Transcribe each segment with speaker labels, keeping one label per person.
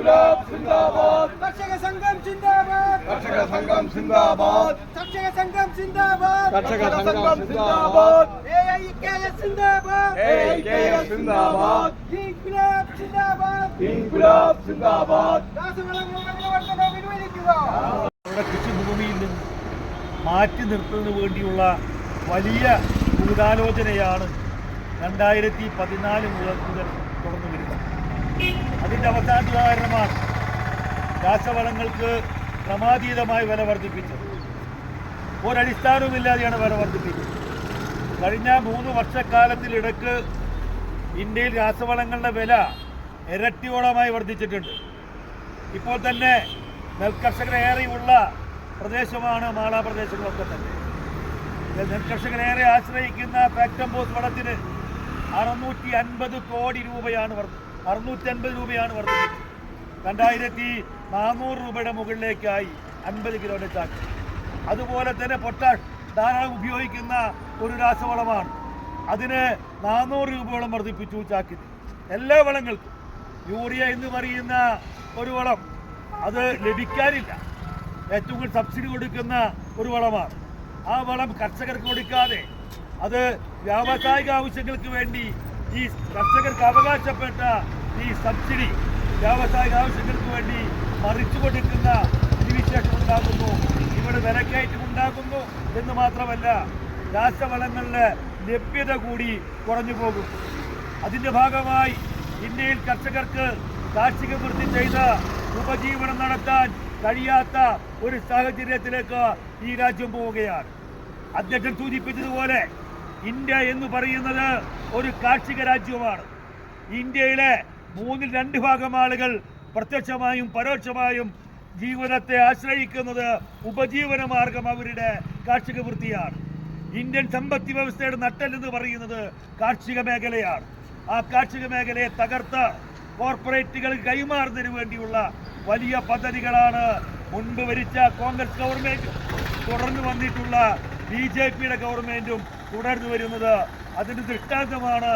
Speaker 1: ഇൻക്വിലാബ് സിന്ദാബാദ്
Speaker 2: കർഷക സംഘം സിന്ദാബാദ്
Speaker 1: കർഷക സംഘം സിന്ദാബാദ്
Speaker 2: കർഷക സംഘം സിന്ദാബാദ്
Speaker 1: കർഷക സംഘം സിന്ദാബാദ്
Speaker 2: AIKS സിന്ദാബാദ്
Speaker 1: AIKS സിന്ദാബാദ്
Speaker 2: ഇൻക്വിലാബ് സിന്ദാബാദ്
Speaker 1: ഇൻക്വിലാബ് സിന്ദാബാദ്
Speaker 2: രാസവളങ്ങളുടെ പിൻവലിക്കുക.
Speaker 3: കൃഷിഭൂമിയിൽ നിന്ന് മാറ്റി നിർത്തുന്നതിന് വേണ്ടിയുള്ള വലിയ ഗൂഢാലോചനയാണ് 2014 മുതൽ തുടർന്നു വരുന്നത്. അതിൻ്റെ അവസാന ഉദാഹരണമാണ് രാസവളങ്ങൾക്ക് ക്രമാതീതമായ വില വർദ്ധിപ്പിച്ചത്. ഒരടിസ്ഥാനവുമില്ലാതെയാണ് വില വർദ്ധിപ്പിച്ചത്. കഴിഞ്ഞ 3 വർഷക്കാലത്തിലിടക്ക് ഇന്ത്യയിൽ രാസവളങ്ങളുടെ വില ഇരട്ടിയോളമായി വർദ്ധിച്ചിട്ടുണ്ട്. ഇപ്പോൾ തന്നെ നെൽകർഷകരേറെയുള്ള പ്രദേശമാണ് മാള പ്രദേശങ്ങളൊക്കെ തന്നെ. നെൽകർഷകരേറെ ആശ്രയിക്കുന്ന ഫാക്ടംബോസ് വളത്തിന് 650 കോടി രൂപയാണ് 650 രൂപയാണ് വർദ്ധിപ്പിച്ചത്. 2400 രൂപയുടെ മുകളിലേക്കായി 50 കിലോയുടെ ചാക്ക്. അതുപോലെ തന്നെ പൊട്ടാഷ് ധാരാളം ഉപയോഗിക്കുന്ന ഒരു രാസവളമാണ്. അതിന് 400 രൂപയോളം വർദ്ധിപ്പിച്ചു ചാക്കിന്. എല്ലാ വളങ്ങൾക്കും യൂറിയ എന്ന് പറയുന്ന ഒരു വളം അത് ലഭിക്കാനില്ല. ഏറ്റവും കൂടുതൽ സബ്സിഡി കൊടുക്കുന്ന ഒരു വളമാണ്. ആ വളം കർഷകർക്ക് കൊടുക്കാതെ അത് വ്യാവസായിക ആവശ്യങ്ങൾക്ക് വേണ്ടി ഈ കർഷകർക്ക് അവകാശപ്പെട്ട ഈ സബ്സിഡി വ്യാവസായിക ആവശ്യങ്ങൾക്ക് വേണ്ടി മറിച്ചു കൊടുക്കുന്ന സ്ഥിതിവിശേഷം ഉണ്ടാകുന്നു. ഇവിടെ വിലക്കയറ്റം ഉണ്ടാകുന്നു എന്ന് മാത്രമല്ല, രാസവളങ്ങളുടെ ലഭ്യത കൂടി കുറഞ്ഞു പോകും. അതിൻ്റെ ഭാഗമായി ഇന്ത്യയിൽ കർഷകർക്ക് കാർഷിക വൃത്തി ചെയ്ത ഉപജീവനം നടത്താൻ കഴിയാത്ത ഒരു സാഹചര്യത്തിലേക്ക് ഈ രാജ്യം പോവുകയാണ്. അധ്യക്ഷൻ സൂചിപ്പിച്ചതുപോലെ ഇന്ത്യ എന്ന് പറയുന്നത് ഒരു കാർഷിക രാജ്യമാണ്. ഇന്ത്യയിലെ 2/3 ഭാഗം ആളുകൾ പ്രത്യക്ഷമായും പരോക്ഷമായും ജീവിതത്തെ ആശ്രയിക്കുന്നത് ഉപജീവന മാർഗം അവരുടെ കാർഷിക വൃത്തിയാണ്. ഇന്ത്യൻ സമ്പദ് വ്യവസ്ഥയുടെ നട്ടെല്ലെന്ന് പറയുന്നത് കാർഷിക മേഖലയാണ്. ആ കാർഷിക മേഖലയെ തകർത്ത് കോർപ്പറേറ്റുകൾ കൈമാറുന്നതിന് വേണ്ടിയുള്ള വലിയ പദ്ധതികളാണ് മുൻപ് ഭരിച്ച കോൺഗ്രസ് ഗവൺമെൻറ്റും തുടർന്ന് വന്നിട്ടുള്ള BJPയുടെ ഗവൺമെൻറ്റും തുടർന്നു വരുന്നത്. അതിൻ്റെ ദൃഷ്ടാന്തമാണ്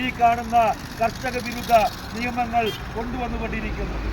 Speaker 3: ഈ കാണുന്ന കർഷക വിരുദ്ധ നിയമങ്ങൾ കൊണ്ടുവന്നുകൊണ്ടിരിക്കുന്നത്.